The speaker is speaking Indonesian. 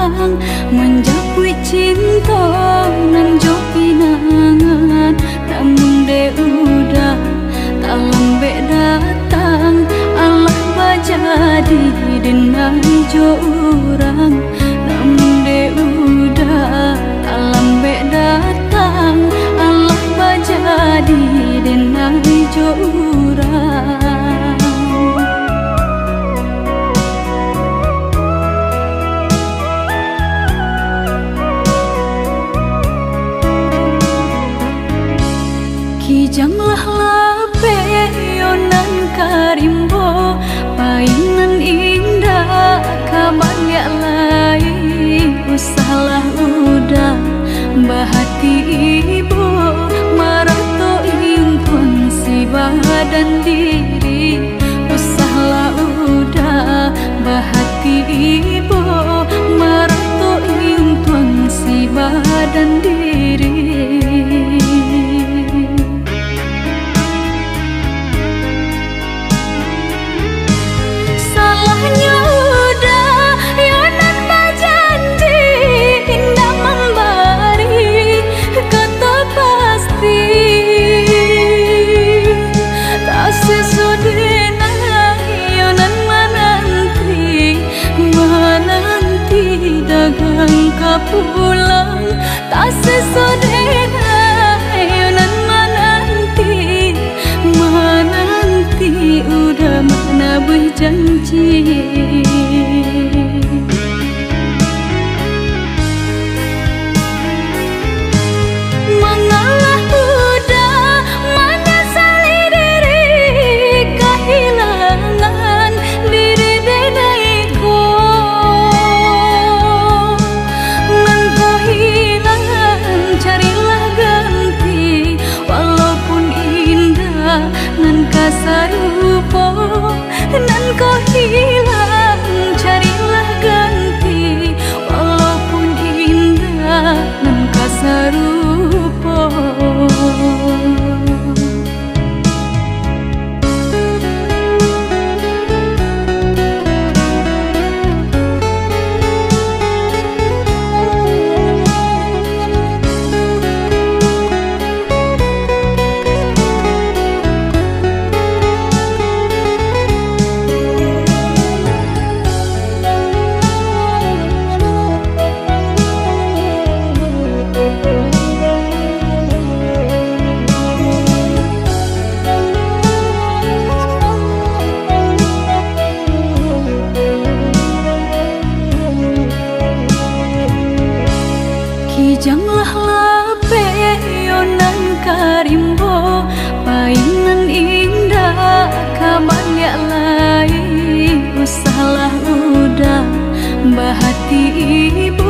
datang menjapui cinta nan jo pinangan, namun de udah tak lambe datang. Allah bajadi denai jo urang, namun de udah tak lambe datang. Allah bajadi denai jo urang. Kijanglah lape yonan karimbo, painan indah kabalya lai. Usahlah udah bahati ibu, marato impun si badan diri. Usahlah udah bahati ibu, marato impun si badan diri. Pulang tak sesodena yonan menanti udah mana berjanji. Mengalah udah menyesali diri, kehilangan diri denaiku. Nan kasarupo, nan kau hilang, carilah ganti. Walaupun indah, nan kasarupo. Kijanglah lape yonan karimbo, painan indah kabalya lai. Usahlah udah bahati ibu,